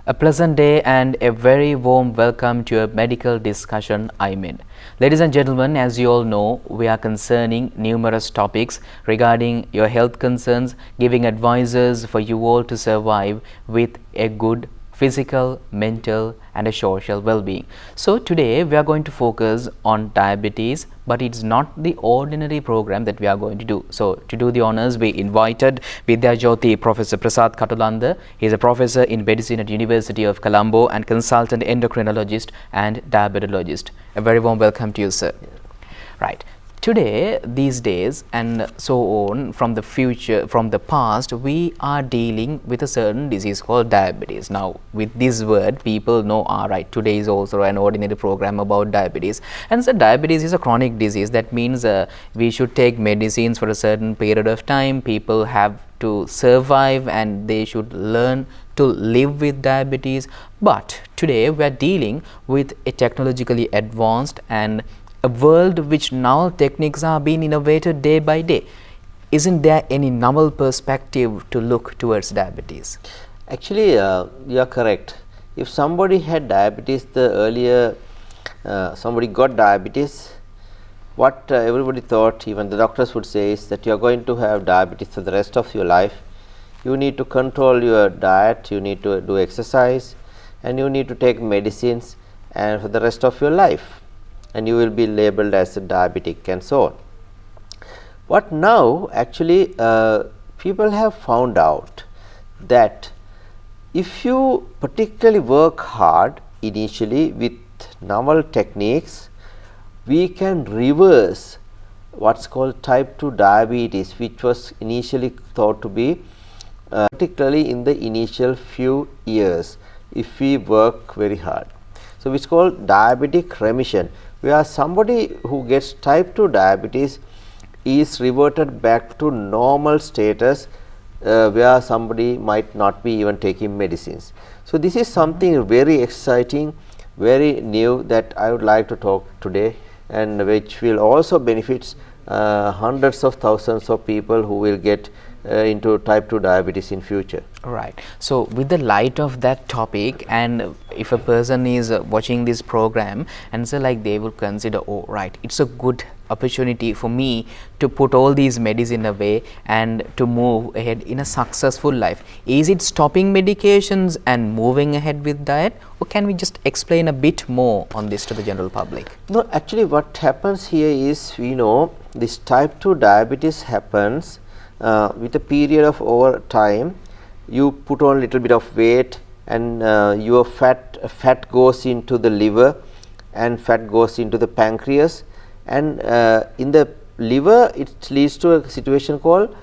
A pleasant day and a very warm welcome to a medical discussion Ladies and gentlemen, as you all know, we are concerning numerous topics regarding your health concerns, giving advices for you all to survive with a good physical, mental and a social well-being. So today we are going to focus on diabetes, but it's not the ordinary program that we are going to do. So to do the honors, we invited Vidya Jyoti Professor Prasad Katulanda. He is a professor in medicine at University of Colombo and consultant endocrinologist and diabetologist. A very warm welcome to you, sir. Right. Today, these days and so on, from the future, from the past, we are dealing with a certain disease called diabetes. Now, with this word, people know, right, today is also an ordinary program about diabetes. And so, diabetes is a chronic disease. That means we should take medicines for a certain period of time. People have to survive and they should learn to live with diabetes. But today, we are dealing with a technologically advanced and a world which now techniques are being innovated day by day. Isn't there any novel perspective to look towards diabetes? Actually, you are correct. If somebody had diabetes, the earlier somebody got diabetes, what everybody thought, even the doctors would say, is that you are going to have diabetes for the rest of your life. You need to control your diet, you need to do exercise, and you need to take medicines and for the rest of your life, and you will be labeled as a diabetic and so on. But now actually people have found out that if you particularly work hard initially with novel techniques, we can reverse what's called type 2 diabetes, which was initially thought to be particularly in the initial few years if we work very hard. So, which is called diabetic remission, where somebody who gets type 2 diabetes is reverted back to normal status, where somebody might not be even taking medicines. So, this is something very exciting, very new, that I would like to talk today, and which will also benefit hundreds of thousands of people who will get into type 2 diabetes in future. Right. So, with the light of that topic, and if a person is watching this program and so like they will consider, oh right, it's a good opportunity for me to put all these medicine away and to move ahead in a successful life. Is it stopping medications and moving ahead with diet, or can we just explain a bit more on this to the general public? No, actually what happens here is, we know this type 2 diabetes happens with a period of over time. You put on little bit of weight, and your fat goes into the liver, and fat goes into the pancreas, and in the liver it leads to a situation called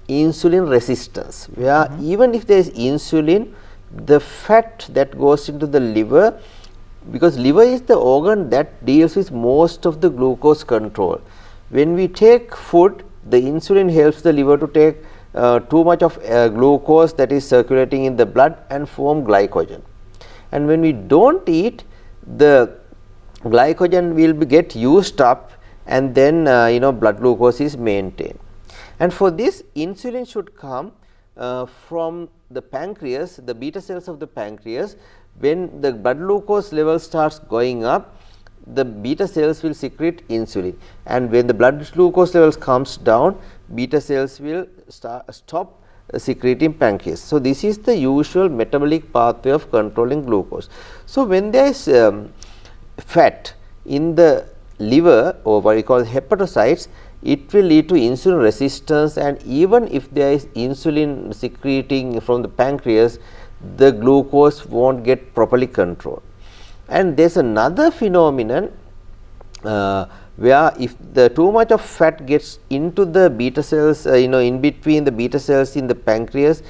insulin resistance, where even if there is insulin, the fat that goes into the liver, because liver is the organ that deals with most of the glucose control. When we take food, the insulin helps the liver to take too much of glucose that is circulating in the blood and form glycogen. And when we don't eat, the glycogen will get used up, and then blood glucose is maintained. And for this, insulin should come from the pancreas, the beta cells of the pancreas. When the blood glucose level starts going up, the beta cells will secrete insulin, and when the blood glucose levels comes down, beta cells will stop secreting pancreas. So, this is the usual metabolic pathway of controlling glucose. So, when there is fat in the liver, or what we call hepatocytes, it will lead to insulin resistance, and even if there is insulin secreting from the pancreas, the glucose won't get properly controlled. And there is another phenomenon where if the too much of fat gets into the beta cells, in between the beta cells in the pancreas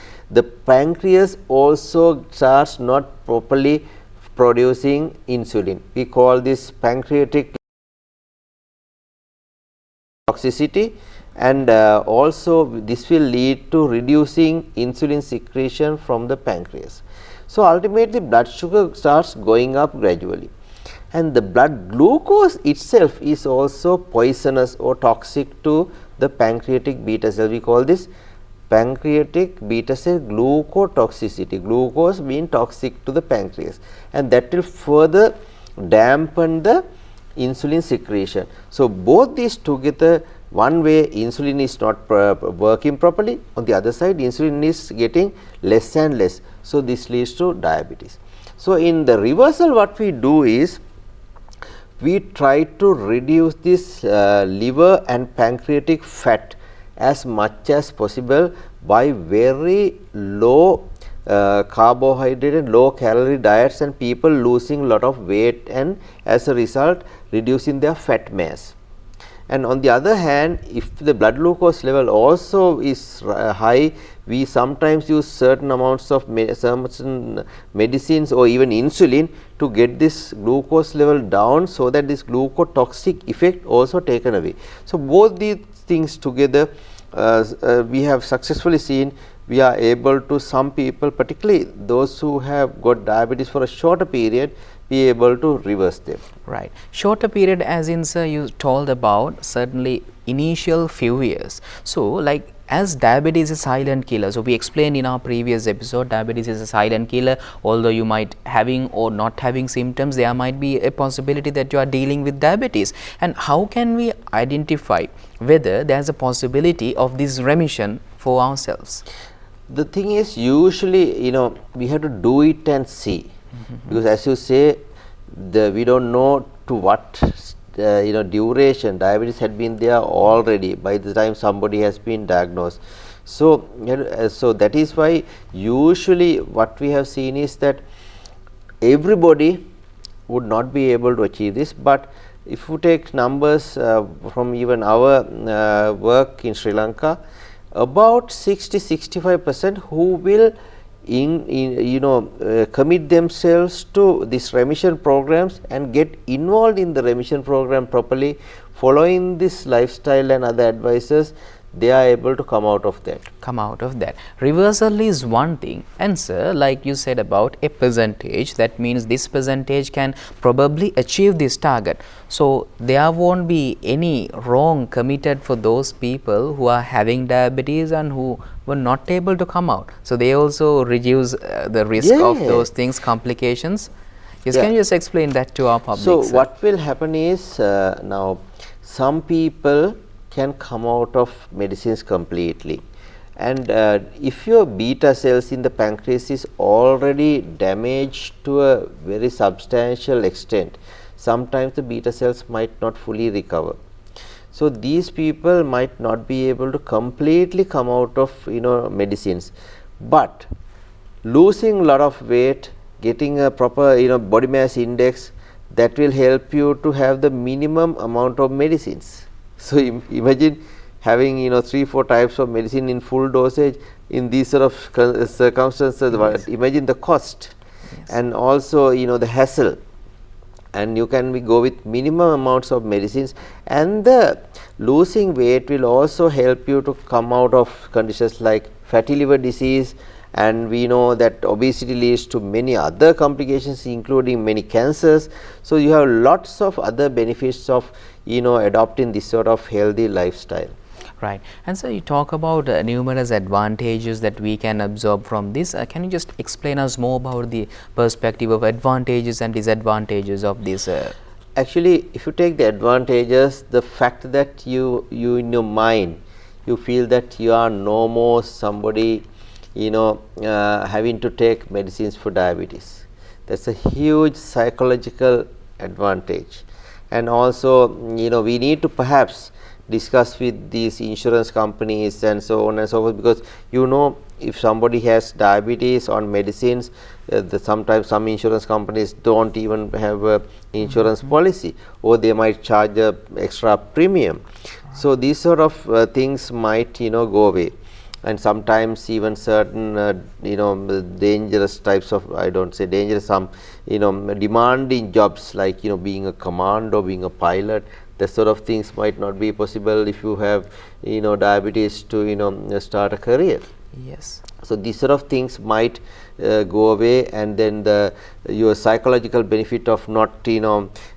also starts not properly producing insulin. We call this pancreatic toxicity, and also this will lead to reducing insulin secretion from the pancreas. So, ultimately blood sugar starts going up gradually, and the blood glucose itself is also poisonous or toxic to the pancreatic beta cell. We call this pancreatic beta cell glucotoxicity, glucose being toxic to the pancreas, and that will further dampen the insulin secretion. So, both these together, one way insulin is not working properly, on the other side insulin is getting less and less. So, this leads to diabetes. So, in the reversal what we do is, we try to reduce this liver and pancreatic fat as much as possible by very low carbohydrate and low calorie diets, and people losing lot of weight and as a result reducing their fat mass. And on the other hand, if the blood glucose level also is high, we sometimes use certain amounts of certain medicines or even insulin to get this glucose level down, so that this glucotoxic effect also taken away. So, both these things together we have successfully seen, we are able to, some people, particularly those who have got diabetes for a shorter period, be able to reverse them. Right. Shorter period, as in sir you told about, certainly initial few years. So, like, as diabetes is a silent killer, so we explained in our previous episode, diabetes is a silent killer. Although you might having or not having symptoms, there might be a possibility that you are dealing with diabetes. And how can we identify whether there is a possibility of this remission for ourselves? The thing is, usually, we have to do it and see, because as you say, we don't know to what duration diabetes had been there already by the time somebody has been diagnosed. So, so that is why usually what we have seen is that everybody would not be able to achieve this, but if you take numbers from even our work in Sri Lanka, about 60-65% who will commit themselves to this remission programs and get involved in the remission program properly, following this lifestyle and other advices, they are able to come out of that. Reversal is one thing, and sir, like you said about a percentage, that means this percentage can probably achieve this target. So, there won't be any wrong committed for those people who are having diabetes and who were not able to come out. So, they also reduce the risk of those things, complications. Yes, can you just explain that to our public? So, sir? what will happen is, now some people can come out of medicines completely, and if your beta cells in the pancreas is already damaged to a very substantial extent, sometimes the beta cells might not fully recover. So, these people might not be able to completely come out of medicines, but losing a lot of weight, getting a proper body mass index, that will help you to have the minimum amount of medicines. So, imagine having 3-4 types of medicine in full dosage in these sort of circumstances. Yes. Imagine the cost, and also the hassle, and you can go with minimum amounts of medicines, and the losing weight will also help you to come out of conditions like fatty liver disease, and we know that obesity leads to many other complications including many cancers. So, you have lots of other benefits of adopting this sort of healthy lifestyle. Right. And so, you talk about numerous advantages that we can absorb from this. Can you just explain us more about the perspective of advantages and disadvantages of this? Actually, if you take the advantages, the fact that you in your mind, you feel that you are no more somebody having to take medicines for diabetes. That's a huge psychological advantage. And also, we need to perhaps discuss with these insurance companies and so on and so forth, because if somebody has diabetes on medicines, sometimes some insurance companies don't even have a insurance policy, or they might charge a extra premium. So, these sort of things might go away, and sometimes even certain dangerous types of, I don't say dangerous, some demanding jobs like being a commando, being a pilot, that sort of things might not be possible if you have diabetes to start a career. Yes. So, these sort of things might go away, and then your psychological benefit of not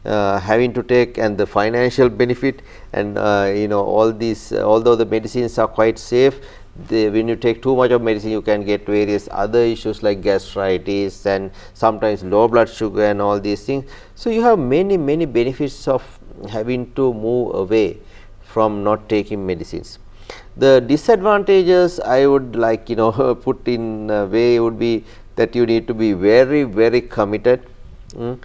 having to take, and the financial benefit, and all these, although the medicines are quite safe, when you take too much of medicine, you can get various other issues like gastritis and sometimes low blood sugar and all these things. So, you have many benefits of having to move away from not taking medicines. The disadvantages I would like put in a way would be that you need to be very committed. You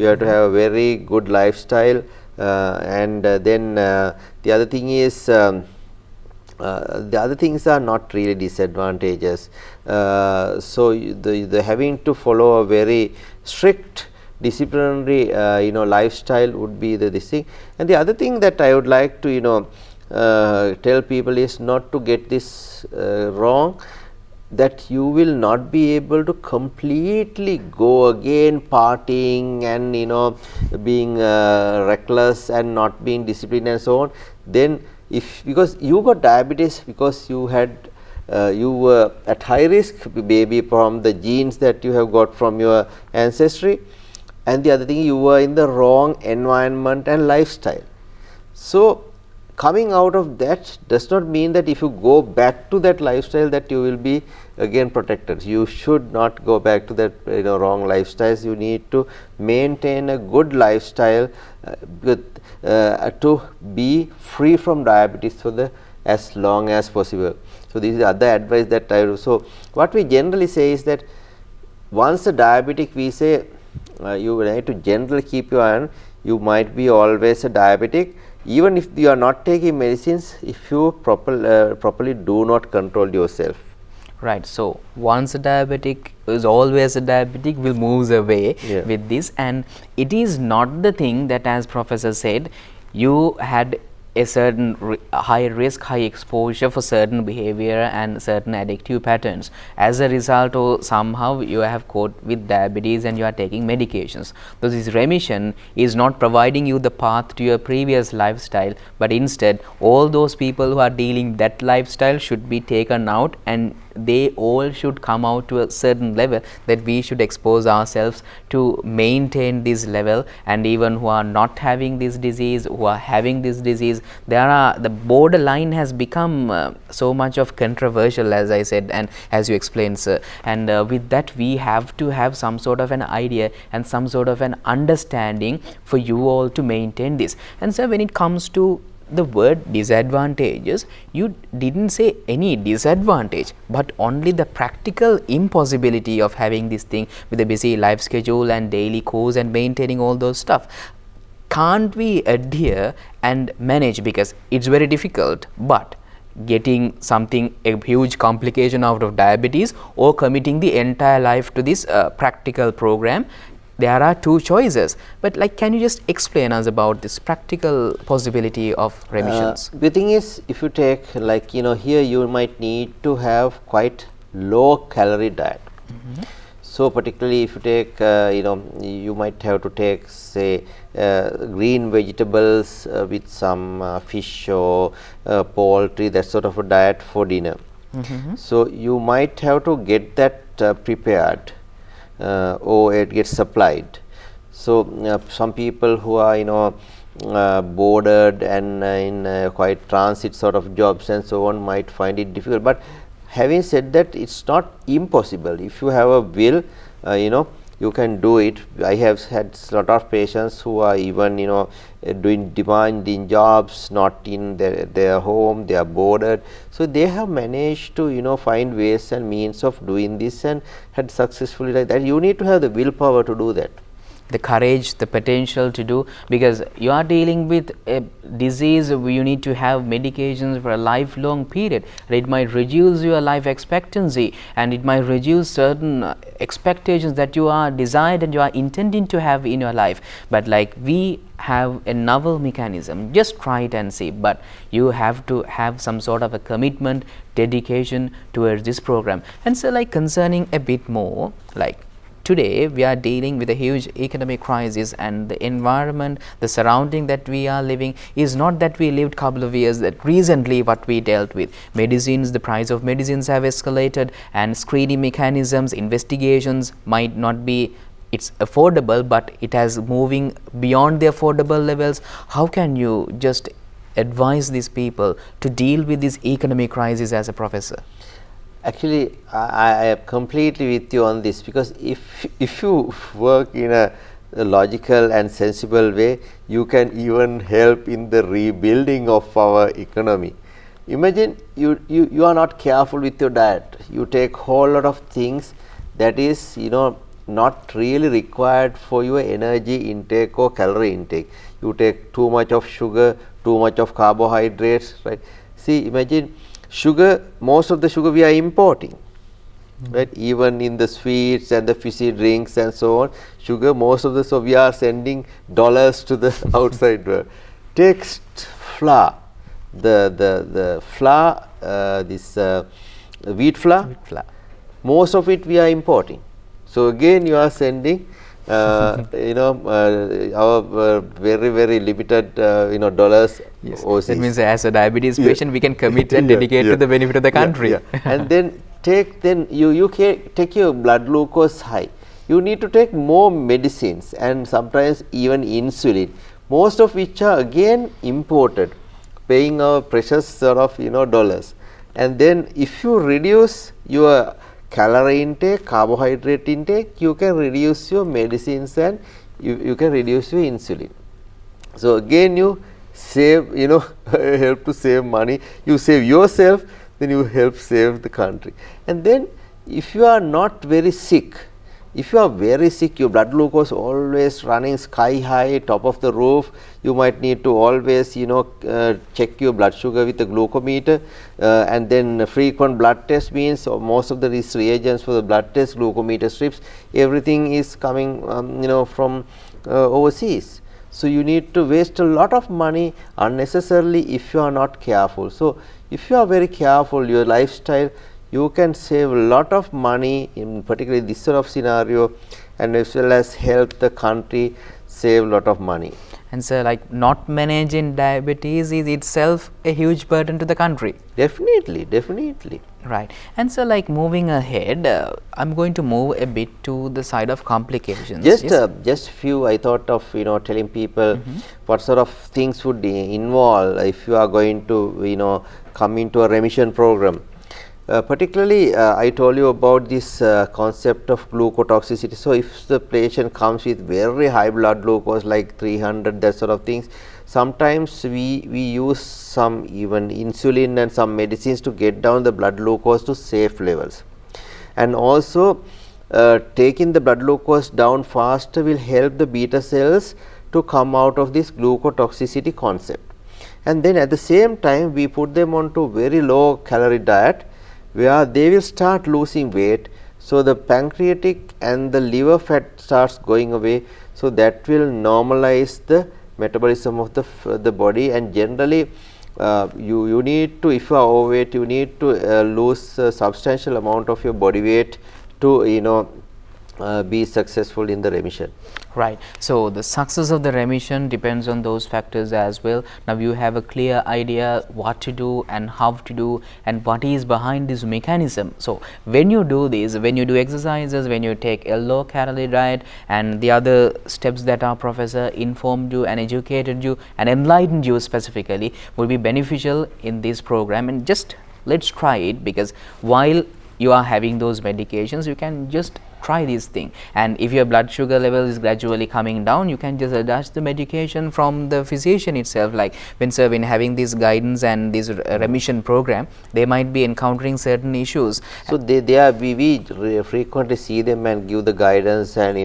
have to have a very good lifestyle, and then the other thing is the other things are not really disadvantages. So, the having to follow a very strict disciplinary lifestyle would be this thing. And the other thing that I would like to tell people is not to get this wrong, that you will not be able to completely go again partying and being reckless and not being disciplined and so on. Then because you got diabetes because you had you were at high risk, maybe from the genes that you have got from your ancestry, and the other thing, you were in the wrong environment and lifestyle. So, coming out of that does not mean that if you go back to that lifestyle that you will be again protected. You should not go back to that wrong lifestyles. You need to maintain a good lifestyle to be free from diabetes for the as long as possible. So, this is the other advice that I do. So, what we generally say is that once a diabetic, we say you need to generally keep your eye on, you might be always a diabetic, even if you are not taking medicines, if you properly do not control yourself. Right. So, once a diabetic is always a diabetic, will moves away with this, and it is not the thing that, as Professor said, you had a certain high risk, high exposure for certain behavior and certain addictive patterns. As a result, or somehow you have caught with diabetes and you are taking medications. So, this remission is not providing you the path to your previous lifestyle, but instead all those people who are dealing that lifestyle should be taken out, and they all should come out to a certain level that we should expose ourselves to maintain this level. And even who are not having this disease, who are having this disease, the borderline has become so much of controversial, as I said and as you explained, sir. And with that, we have to have some sort of an idea and some sort of an understanding for you all to maintain this. And sir, when it comes to the word disadvantages, you didn't say any disadvantage, but only the practical impossibility of having this thing with a busy life schedule and daily course and maintaining all those stuff. Can't we adhere and manage, because it's very difficult, but getting something, a huge complication out of diabetes, or committing the entire life to this practical program? There are two choices, but like, can you just explain us about this practical possibility of remissions? The thing is, if you take like here you might need to have quite low calorie diet. So, particularly if you take you might have to take say green vegetables with some fish or poultry, that sort of a diet for dinner. So, you might have to get that prepared. Or it gets supplied. So, some people who are boarded and in quite transit sort of jobs and so on might find it difficult, but having said that, it's not impossible. If you have a will, you can do it. I have had a lot of patients who are even doing demanding jobs, not in their home, they are boarded. So, they have managed to find ways and means of doing this and had successfully like that. You need to have the willpower to do that. The courage, the potential to do, because you are dealing with a disease where you need to have medications for a lifelong period. It might reduce your life expectancy, and it might reduce certain expectations that you are desired and you are intending to have in your life. But like, we have a novel mechanism, just try it and see, but you have to have some sort of a commitment, dedication towards this program. And so, like, concerning a bit more, like, today we are dealing with a huge economic crisis, and the environment, the surrounding that we are living is not that we lived couple of years that recently what we dealt with. Medicines, the price of medicines have escalated, and screening mechanisms, investigations might not be, it's affordable, but it has moving beyond the affordable levels. How can you just advise these people to deal with this economic crisis as a professor? Actually, I am completely with you on this, because if you work in a logical and sensible way, you can even help in the rebuilding of our economy. Imagine you are not careful with your diet. You take whole lot of things that is not really required for your energy intake or calorie intake. You take too much of sugar, too much of carbohydrates, right? See, imagine sugar, most of the sugar we are importing, right? Even in the sweets and the fizzy drinks and so on, sugar, most of the, so we are sending dollars to the outside world. Take flour, the flour, this wheat flour, most of it we are importing. So again you are sending our very limited dollars overseas. That means as a diabetes patient we can commit and dedicate to the benefit of the country. And then you can take your blood glucose high. You need to take more medicines and sometimes even insulin, most of which are again imported, paying our precious sort of dollars. And then if you reduce your calorie intake, carbohydrate intake, you can reduce your medicines and you can reduce your insulin. So again you save, help to save money. You save yourself, then you help save the country. And then if you are not very sick, if you are very sick, your blood glucose always running sky high, top of the roof, you might need to always check your blood sugar with a glucometer, and then frequent blood test means most of these reagents for the blood test, glucometer strips, everything is coming from overseas. So you need to waste a lot of money unnecessarily if you are not careful. So if you are very careful, your lifestyle, you can save a lot of money in particularly this sort of scenario, and as well as help the country save a lot of money. And so, like, not managing diabetes is itself a huge burden to the country. Definitely. Right. And so, like, moving ahead, I'm going to move a bit to the side of complications. Just few, I thought of telling people what sort of things would involve if you are going to come into a remission program. Particularly, I told you about this concept of glucotoxicity. So if the patient comes with very high blood glucose like 300, that sort of things, sometimes we use some even insulin and some medicines to get down the blood glucose to safe levels. And also taking the blood glucose down faster will help the beta cells to come out of this glucotoxicity concept. And then at the same time we put them onto very low calorie diet, where they will start losing weight. So the pancreatic and the liver fat starts going away. So that will normalize the metabolism of the body, and generally you need to, if you are overweight, you need to lose a substantial amount of your body weight to be successful in the remission. Right. So the success of the remission depends on those factors as well. Now you have a clear idea what to do and how to do and what is behind this mechanism. So when you do this, when you do exercises, when you take a low calorie diet and the other steps that our professor informed you and educated you and enlightened you specifically will be beneficial in this program. And just let's try it, because while you are having those medications, you can just try this thing, and if your blood sugar level is gradually coming down, you can just adjust the medication from the physician itself. Like when having this guidance and this remission program, they might be encountering certain issues. So we frequently see them and give the guidance and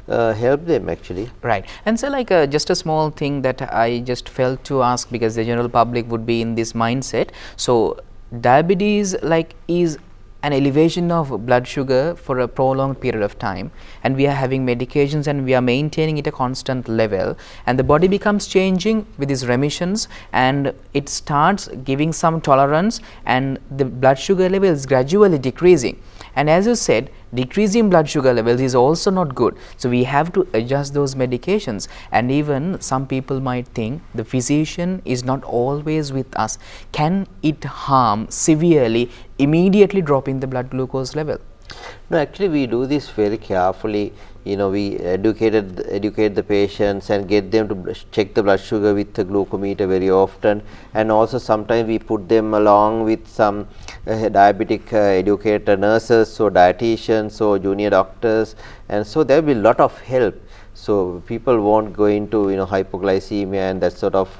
help them actually. Right. And so like just a small thing that I just felt to ask, because the general public would be in this mindset. So diabetes is an elevation of blood sugar for a prolonged period of time, and we are having medications and we are maintaining it a constant level, and the body becomes changing with these remissions and it starts giving some tolerance, and the blood sugar level is gradually decreasing. And as you said, decreasing blood sugar levels is also not good. So we have to adjust those medications, and even some people might think the physician is not always with us. Can it harm severely immediately dropping the blood glucose level? No, actually we do this very carefully. We educate the patients and get them to check the blood sugar with the glucometer very often, and also sometimes we put them along with some diabetic educator nurses or dietitians or junior doctors, and so there will be a lot of help. So people won't go into hypoglycemia and that sort of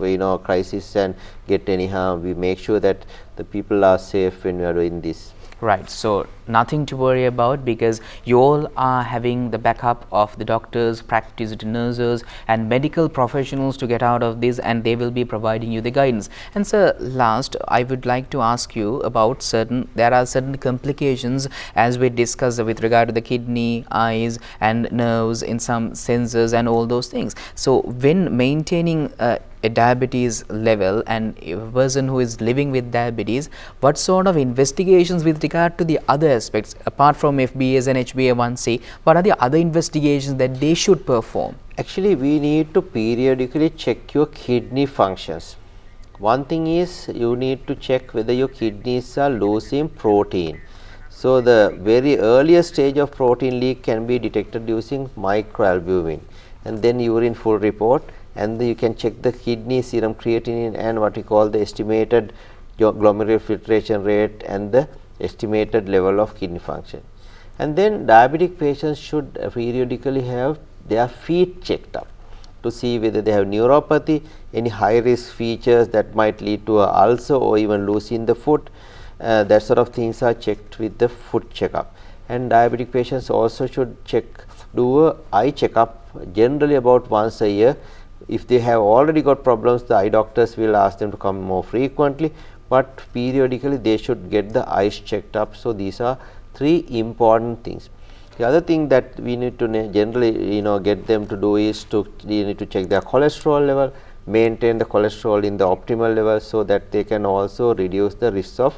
crisis and get any harm. We make sure that the people are safe when we are doing this. Right, so nothing to worry about, because you all are having the backup of the doctors, practice nurses and medical professionals to get out of this, and they will be providing you the guidance. And sir, last I would like to ask you about there are certain complications as we discussed with regard to the kidney, eyes and nerves, in some sensors and all those things. So when maintaining a diabetes level and a person who is living with diabetes, what sort of investigations with regard to the other aspects apart from FBS and HbA1c, what are the other investigations that they should perform? Actually, we need to periodically check your kidney functions. One thing is, you need to check whether your kidneys are losing protein. So the very earliest stage of protein leak can be detected using microalbumin, and then urine full report, and you can check the kidney serum creatinine and what we call the estimated glomerular filtration rate and the estimated level of kidney function. And then diabetic patients should periodically have their feet checked up to see whether they have neuropathy, any high risk features that might lead to a ulcer or even losing the foot. That sort of things are checked with the foot checkup. And diabetic patients also should do a eye checkup generally about once a year. If they have already got problems, the eye doctors will ask them to come more frequently, but periodically they should get the eyes checked up. So these are three important things. The other thing that we need to generally get them to do is they need to check their cholesterol level, maintain the cholesterol in the optimal level, so that they can also reduce the risk of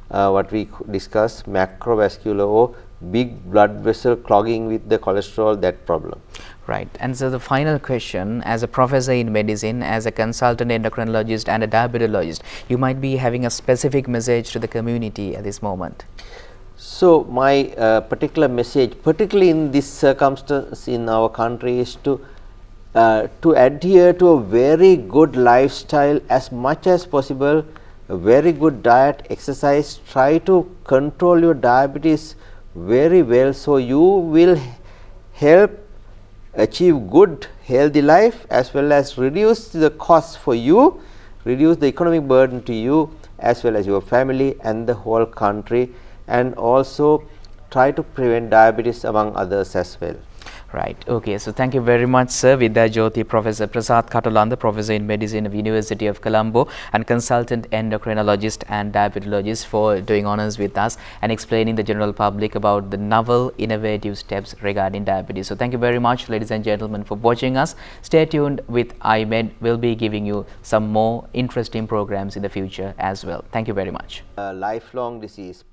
what we discuss macrovascular or big blood vessel clogging with the cholesterol, that problem. Right. And so the final question, as a professor in medicine, as a consultant endocrinologist and a diabetologist, you might be having a specific message to the community at this moment. So my particular message, particularly in this circumstance in our country, is to adhere to a very good lifestyle as much as possible, a very good diet, exercise, try to control your diabetes very well, so you will help achieve good healthy life as well as reduce the cost for you, reduce the economic burden to you as well as your family and the whole country, and also try to prevent diabetes among others as well. Right. Okay. So thank you very much, sir. Vidya Jyoti, Professor Prasad Katalanda, Professor in Medicine of University of Colombo and consultant endocrinologist and diabetologist, for doing honors with us and explaining the general public about the novel innovative steps regarding diabetes. So thank you very much, ladies and gentlemen, for watching us. Stay tuned with iMed. We'll be giving you some more interesting programs in the future as well. Thank you very much. Lifelong disease.